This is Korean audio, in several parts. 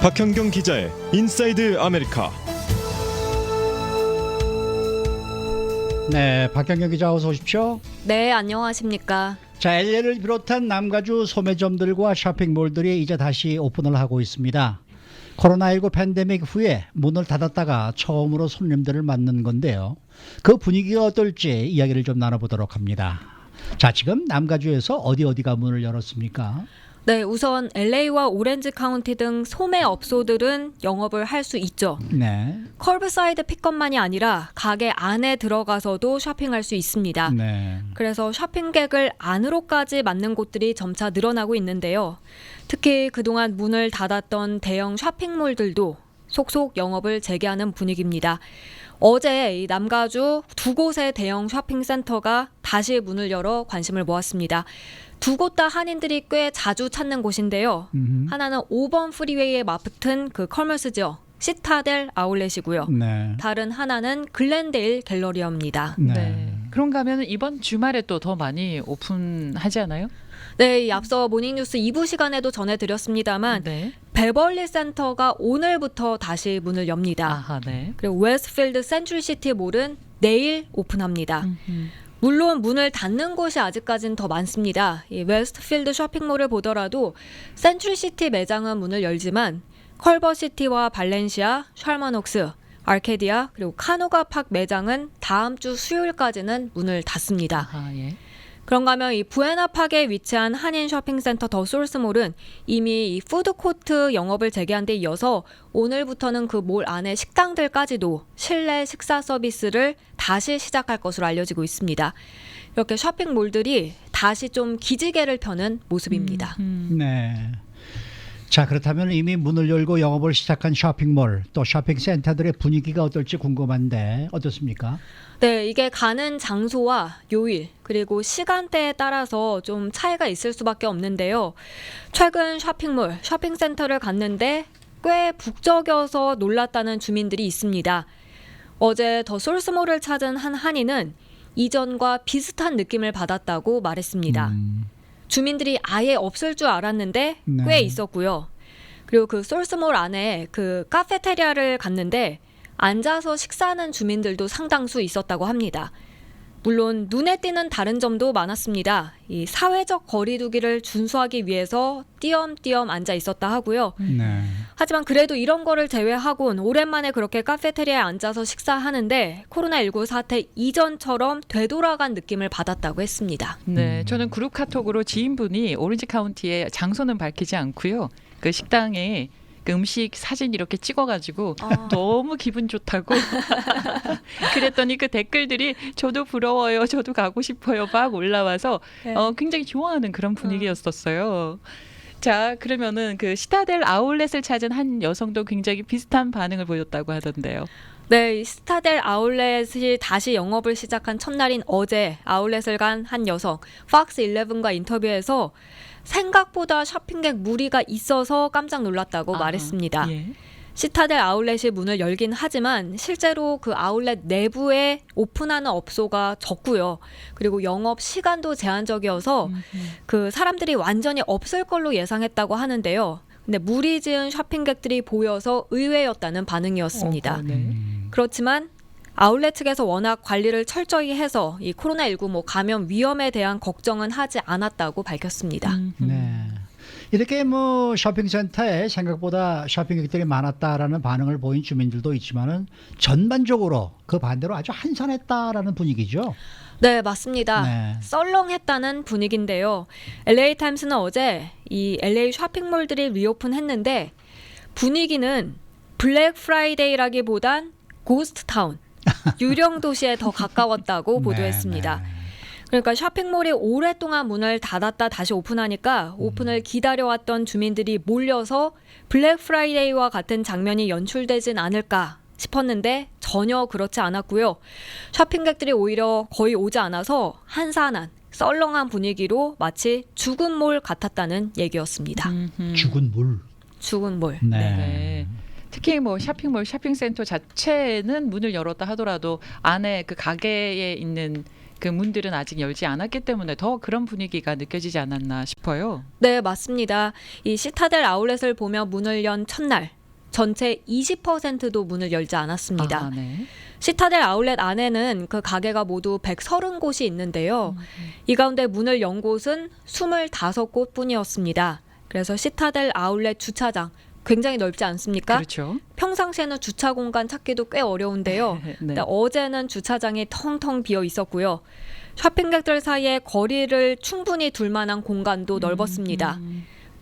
박현경 기자의 인사이드 아메리카. 네, 박경경 기자 어서 오십시오. 네, 안녕하십니까. 자, LA를 비롯한 남가주 소매점들과 쇼핑몰들이 이제 다시 오픈을 하고 있습니다. 코로나19 팬데믹 후에 문을 닫았다가 처음으로 손님들을 맞는 건데요. 그 분위기가 어떨지 이야기를 좀 나눠보도록 합니다. 자, 지금 남가주에서 어디가 문을 열었습니까? 네, 우선 LA와 오렌지 카운티 등 소매 업소들은 영업을 할 수 있죠. 네. 커브사이드 픽업만이 아니라 가게 안에 들어가서도 쇼핑할 수 있습니다. 네. 그래서 쇼핑객을 안으로까지 맞는 곳들이 점차 늘어나고 있는데요. 특히 그동안 문을 닫았던 대형 쇼핑몰들도 속속 영업을 재개하는 분위기입니다. 어제 이 남가주 두 곳의 대형 쇼핑센터가 다시 문을 열어 관심을 모았습니다. 두 곳 다 한인들이 꽤 자주 찾는 곳인데요. 하나는 5번 프리웨이에 맞붙은 그 컬머스죠. 시타델 아울렛이고요. 네. 다른 하나는 글렌데일 갤러리아입니다. 네. 그런가 하면 이번 주말에 또 더 많이 오픈하지 않아요? 네, 이 앞서 모닝뉴스 2부 시간에도 전해드렸습니다만 네. 베벌리 센터가 오늘부터 다시 문을 엽니다. 아하, 네. 그리고 웨스트필드 센트럴시티 몰은 내일 오픈합니다. 물론 문을 닫는 곳이 아직까지는 더 많습니다. 이 웨스트필드 쇼핑몰을 보더라도 센트럴시티 매장은 문을 열지만 컬버시티와 발렌시아, 샬먼옥스, 아케디아 그리고 카노가팍 매장은 다음 주 수요일까지는 문을 닫습니다. 아, 예. 그런가 하면 이 부에나팍에 위치한 한인 쇼핑센터 더 솔스몰은 이미 이 푸드코트 영업을 재개한 데 이어서 오늘부터는 그 몰 안에 식당들까지도 실내 식사 서비스를 다시 시작할 것으로 알려지고 있습니다. 이렇게 쇼핑몰들이 다시 좀 기지개를 펴는 모습입니다. 네. 자, 그렇다면 이미 문을 열고 영업을 시작한 쇼핑몰 또 쇼핑센터들의 분위기가 어떨지 궁금한데 어떻습니까? 네, 이게 가는 장소와 요일 그리고 시간대에 따라서 좀 차이가 있을 수밖에 없는데요. 최근 쇼핑몰, 쇼핑센터를 갔는데 꽤 북적여서 놀랐다는 주민들이 있습니다. 어제 더 솔스몰을 찾은 한 한인은 이전과 비슷한 느낌을 받았다고 말했습니다. 주민들이 아예 없을 줄 알았는데 네. 꽤 있었고요. 그리고 그 솔스몰 안에 그 카페테리아를 갔는데 앉아서 식사하는 주민들도 상당수 있었다고 합니다. 물론 눈에 띄는 다른 점도 많았습니다. 이 사회적 거리두기를 준수하기 위해서 띄엄띄엄 앉아 있었다 하고요. 네. 하지만 그래도 이런 거를 제외하곤 오랜만에 그렇게 카페테리아에 앉아서 식사하는데 코로나19 사태 이전처럼 되돌아간 느낌을 받았다고 했습니다. 네, 저는 그룹 카톡으로 지인분이 오렌지 카운티의 장소는 밝히지 않고요. 그 식당에 그 음식 사진 이렇게 찍어가지고 너무 기분 좋다고 그랬더니 그 댓글들이 저도 부러워요, 저도 가고 싶어요 막 올라와서 네. 굉장히 좋아하는 그런 분위기였었어요. 자, 그러면은 그 시타델 아울렛을 찾은 한 여성도 굉장히 비슷한 반응을 보였다고 하던데요. 네, 이 스타델 아울렛이 다시 영업을 시작한 첫날인 어제 아울렛을 간 한 여성 팍스 11과 인터뷰에서 생각보다 쇼핑객 무리가 있어서 깜짝 놀랐다고 아하, 말했습니다. 예. 시타델 아울렛이 문을 열긴 하지만 실제로 그 아울렛 내부에 오픈하는 업소가 적고요. 그리고 영업 시간도 제한적이어서 그 사람들이 완전히 없을 걸로 예상했다고 하는데요. 근데 무리 지은 쇼핑객들이 보여서 의외였다는 반응이었습니다. 네. 그렇지만 아울렛 측에서 워낙 관리를 철저히 해서 이 코로나19 감염 위험에 대한 걱정은 하지 않았다고 밝혔습니다. 네. 이렇게 뭐 쇼핑센터에 생각보다 쇼핑객들이 많았다라는 반응을 보인 주민들도 있지만은 전반적으로 그 반대로 아주 한산했다라는 분위기죠. 네, 맞습니다. 네. 썰렁했다는 분위기인데요. LA 타임스는 어제 이 LA 쇼핑몰들이 리오픈했는데 분위기는 블랙 프라이데이라기보단 고스트 타운, 유령 도시에 더 가까웠다고 보도했습니다. 네. 그러니까 쇼핑몰이 오랫동안 문을 닫았다 다시 오픈하니까 오픈을 기다려왔던 주민들이 몰려서 블랙 프라이데이와 같은 장면이 연출되진 않을까 싶었는데 전혀 그렇지 않았고요. 쇼핑객들이 오히려 거의 오지 않아서 한산한 썰렁한 분위기로 마치 죽은 몰 같았다는 얘기였습니다. 죽은 물. 죽은 몰. 네. 네. 특히 뭐 쇼핑몰, 쇼핑센터 자체는 문을 열었다 하더라도 안에 그 가게에 있는 그 문들은 아직 열지 않았기 때문에 더 그런 분위기가 느껴지지 않았나 싶어요. 네, 맞습니다. 이 시타델 아울렛을 보면 문을 연 첫날 전체 20%도 문을 열지 않았습니다. 아, 네. 시타델 아울렛 안에는 그 가게가 모두 130곳이 있는데요. 이 가운데 문을 연 곳은 25곳 뿐이었습니다. 그래서 시타델 아울렛 주차장 굉장히 넓지 않습니까? 그렇죠. 평상시에는 주차 공간 찾기도 꽤 어려운데요. 네. 근데 어제는 주차장이 텅텅 비어 있었고요. 쇼핑객들 사이에 거리를 충분히 둘 만한 공간도 넓었습니다.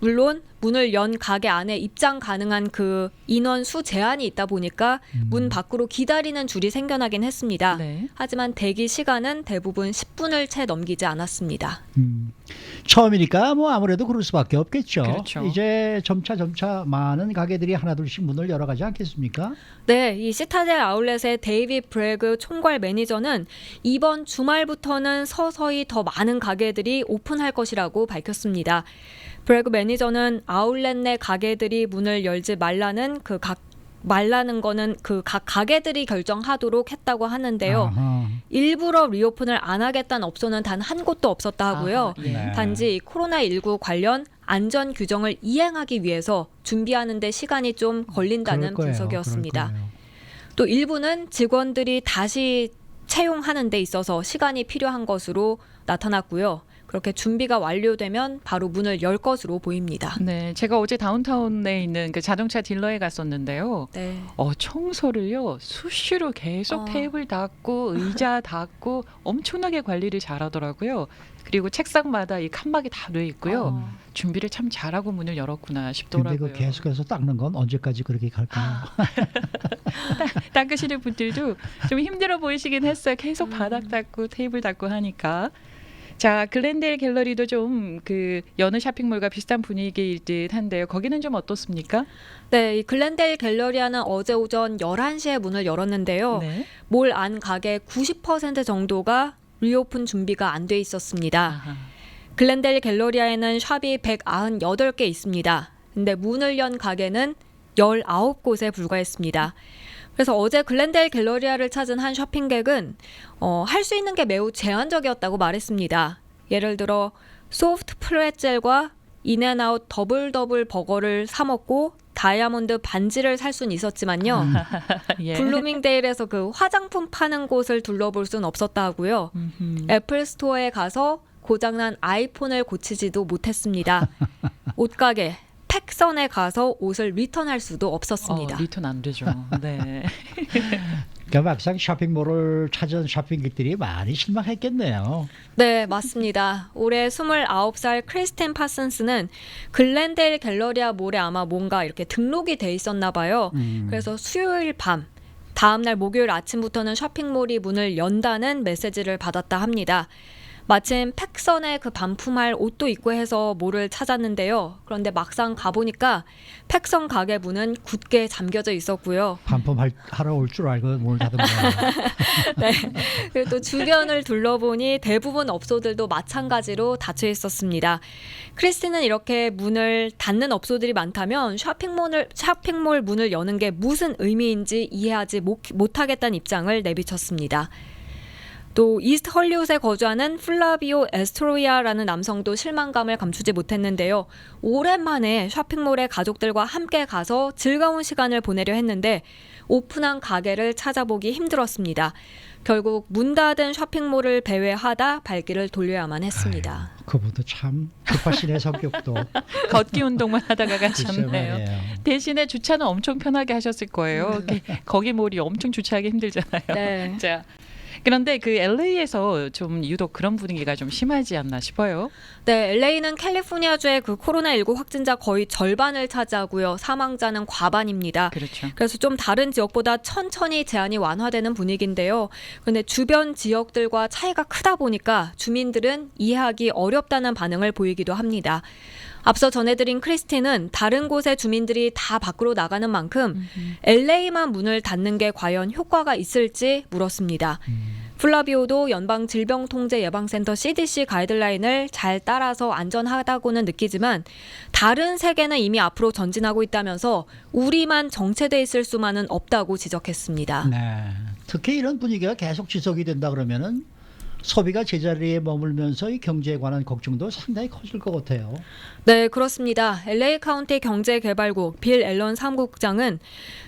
물론 문을 연 가게 안에 입장 가능한 그 인원 수 제한이 있다 보니까 문 밖으로 기다리는 줄이 생겨나긴 했습니다. 네. 하지만 대기 시간은 대부분 10분을 채 넘기지 않았습니다. 처음이니까 뭐 아무래도 그럴 수밖에 없겠죠. 그렇죠. 이제 점차 많은 가게들이 하나둘씩 문을 열어가지 않겠습니까? 네, 이 시타델 아울렛의 데이비 브래그 총괄 매니저는 이번 주말부터는 서서히 더 많은 가게들이 오픈할 것이라고 밝혔습니다. 브래그 매니저는 아울렛 내 가게들이 문을 열지 말라는 거는 그 각 가게들이 결정하도록 했다고 하는데요. 아하. 일부러 리오픈을 안 하겠다는 업소는 단 한 곳도 없었다 하고요. 아, 예. 네. 단지 코로나19 관련 안전 규정을 이행하기 위해서 준비하는 데 시간이 좀 걸린다는 그럴 거예요. 분석이었습니다. 그럴 거예요. 또 일부는 직원들이 다시 채용하는 데 있어서 시간이 필요한 것으로 나타났고요. 그렇게 준비가 완료되면 바로 문을 열 것으로 보입니다. 네, 제가 어제 다운타운에 있는 그 자동차 딜러에 갔었는데요. 네. 청소를요 수시로 계속 어. 테이블 닦고 의자 닦고 엄청나게 관리를 잘하더라고요. 그리고 책상마다 이 칸막이 다 돼 있고요. 준비를 참 잘하고 문을 열었구나 근데 싶더라고요. 그 계속해서 닦는 건 언제까지 그렇게 갈까요? 닦으시는 분들도 좀 힘들어 보이시긴 했어요. 계속 바닥 닦고 테이블 닦고 하니까. 자, 글렌델 갤러리도 좀 그 여느 쇼핑몰과 비슷한 분위기일 듯 한데요. 거기는 좀 어떻습니까? 네, 이 글렌델 갤러리아는 어제 오전 11시에 문을 열었는데요. 네. 몰 안 가게 90% 정도가 리오픈 준비가 안 돼 있었습니다. 아하. 글렌델 갤러리아에는 샵이 198개 있습니다. 근데 문을 연 가게는 19곳에 불과했습니다. 그래서 어제 글렌델 갤러리아를 찾은 한 쇼핑객은 할 수 있는 게 매우 제한적이었다고 말했습니다. 예를 들어 소프트 프레첼과 인앤아웃 더블 버거를 사 먹고 다이아몬드 반지를 살 수는 있었지만요. 예. 블루밍데일에서 그 화장품 파는 곳을 둘러볼 수는 없었다 하고요. 애플 스토어에 가서 고장난 아이폰을 고치지도 못했습니다. 옷가게 팩선에 가서 옷을 리턴할 수도 없었습니다. 리턴 안 되죠. 네. 그러니까 막상 쇼핑몰을 찾은 쇼핑객들이 많이 실망했겠네요. 네, 맞습니다. 올해 29살 크리스틴 파슨스는 글렌델 갤러리아 몰에 아마 뭔가 이렇게 등록이 돼 있었나 봐요. 그래서 수요일 밤, 다음날 목요일 아침부터는 쇼핑몰이 문을 연다는 메시지를 받았다 합니다. 마침 팩선에 그 반품할 옷도 있고 해서 몰을 찾았는데요. 그런데 막상 가보니까 팩선 가게 문은 굳게 잠겨져 있었고요. 반품하러 올 줄 알고 뭘 닫은 거예요. 네. 그리고 또 주변을 둘러보니 대부분 업소들도 마찬가지로 닫혀 있었습니다. 크리스틴은 이렇게 문을 닫는 업소들이 많다면 쇼핑몰 문을 여는 게 무슨 의미인지 이해하지 못하겠다는 입장을 내비쳤습니다. 또 이스트 헐리우드에 거주하는 플라비오 에스토리아라는 남성도 실망감을 감추지 못했는데요. 오랜만에 쇼핑몰에 가족들과 함께 가서 즐거운 시간을 보내려 했는데 오픈한 가게를 찾아보기 힘들었습니다. 결국 문 닫은 쇼핑몰을 배회하다 발길을 돌려야만 했습니다. 그분도 참 급하시네 성격도. 걷기 운동만 하다가 글쎄 가셨네요. 말이에요. 대신에 주차는 엄청 편하게 하셨을 거예요. 거기 몰이 엄청 주차하기 힘들잖아요. 네. 자, 그런데 그 LA에서 좀 유독 그런 분위기가 좀 심하지 않나 싶어요. 네, LA는 캘리포니아주의 그 코로나19 확진자 거의 절반을 차지하고요. 사망자는 과반입니다. 그렇죠. 그래서 좀 다른 지역보다 천천히 제한이 완화되는 분위기인데요. 그런데 주변 지역들과 차이가 크다 보니까 주민들은 이해하기 어렵다는 반응을 보이기도 합니다. 앞서 전해드린 크리스틴은 다른 곳의 주민들이 다 밖으로 나가는 만큼 LA만 문을 닫는 게 과연 효과가 있을지 물었습니다. 플라비오도 연방질병통제예방센터 CDC 가이드라인을 잘 따라서 안전하다고는 느끼지만 다른 세계는 이미 앞으로 전진하고 있다면서 우리만 정체돼 있을 수만은 없다고 지적했습니다. 네. 특히 이런 분위기가 계속 지속이 된다 그러면은 소비가 제자리에 머물면서 이 경제에 관한 걱정도 상당히 커질 것 같아요. 네, 그렇습니다. LA 카운티 경제개발국 빌 앨런 사무국장은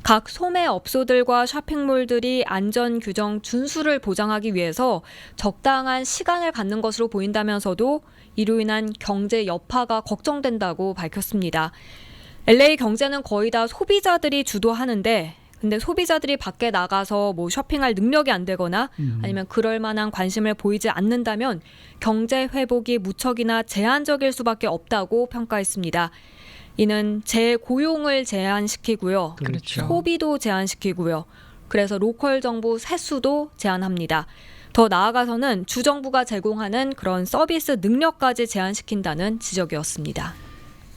각 소매업소들과 쇼핑몰들이 안전 규정 준수를 보장하기 위해서 적당한 시간을 갖는 것으로 보인다면서도 이로 인한 경제 여파가 걱정된다고 밝혔습니다. LA 경제는 거의 다 소비자들이 주도하는데 근데 소비자들이 밖에 나가서 뭐 쇼핑할 능력이 안 되거나 아니면 그럴 만한 관심을 보이지 않는다면 경제 회복이 무척이나 제한적일 수밖에 없다고 평가했습니다. 이는 재고용을 제한시키고요. 그렇죠. 소비도 제한시키고요. 그래서 로컬 정부 세수도 제한합니다. 더 나아가서는 주정부가 제공하는 그런 서비스 능력까지 제한시킨다는 지적이었습니다.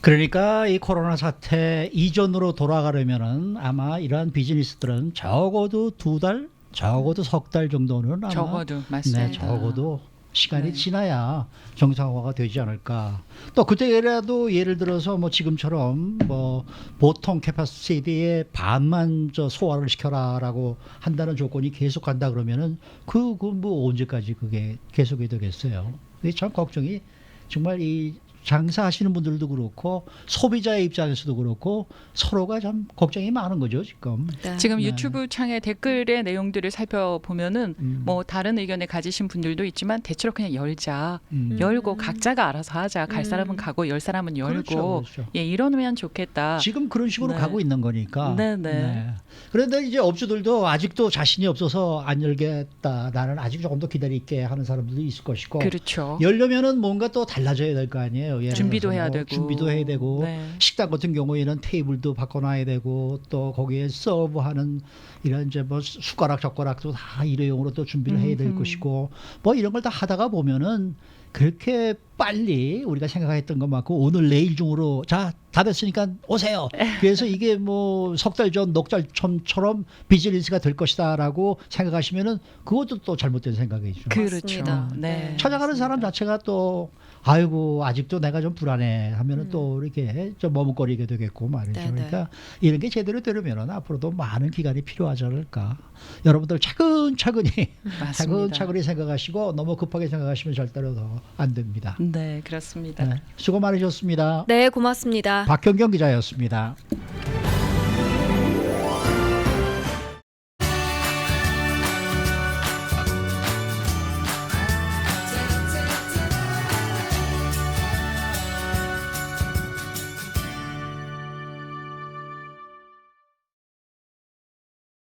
그러니까 이 코로나 사태 이전으로 돌아가려면은 아마 이러한 비즈니스들은 적어도 2달, 적어도 석 달 정도는 아마 적어도 맞습니다. 네, 적어도 시간이 네. 지나야 정상화가 되지 않을까. 또 그때라도 예를 들어서 뭐 지금처럼 뭐 보통 캐파시티의 반만 저 소화를 시켜라라고 한다는 조건이 계속 간다 그러면은 그 뭐 언제까지 그게 계속이 되겠어요. 이게 참 걱정이 정말 이 장사하시는 분들도 그렇고 소비자의 입장에서도 그렇고 서로가 참 걱정이 많은 거죠 지금. 네. 지금 네. 유튜브 창의 댓글의 내용들을 살펴보면은 뭐 다른 의견을 가지신 분들도 있지만 대체로 그냥 열자, 열고 각자가 알아서 하자. 갈 사람은 가고 열 사람은 열고, 그렇죠, 그렇죠. 예, 이러면 좋겠다. 지금 그런 식으로 네. 가고 있는 거니까. 네. 그런데 이제 업주들도 아직도 자신이 없어서 안 열겠다. 나는 아직 조금 더 기다릴게 하는 사람들도 있을 것이고. 그렇죠. 열려면은 뭔가 또 달라져야 될 거 아니에요. 예를 준비도 들어서 해야 뭐 되고. 준비도 해야 되고. 네. 식당 같은 경우에는 테이블도 바꿔놔야 되고 또 거기에 서브하는 이런 이제 뭐 숟가락 젓가락도 다 일회용으로 또 준비를 해야 될 것이고 뭐 이런 걸 다 하다가 보면은 그렇게 빨리 우리가 생각했던 것만큼 오늘 내일 중으로 자 다 됐으니까 오세요. 그래서 이게 뭐 석 달 전 녹달첨처럼 비즈니스가 될 것이다라고 생각하시면은 그것도 또 잘못된 생각이죠. 그렇죠. 맞습니다. 네. 찾아가는 사람 자체가 또 아이고 아직도 내가 좀 불안해 하면은 또 이렇게 좀 머뭇거리게 되겠고 말이죠. 네네. 그러니까 이런 게 제대로 되려면은 앞으로도 많은 기간이 필요하지 않을까. 여러분들 차근차근히 맞습니다. 차근차근히 생각하시고 너무 급하게 생각하시면 절대로 더 안 됩니다. 네, 그렇습니다. 네, 수고 많으셨습니다. 네, 고맙습니다. 박현경 기자였습니다.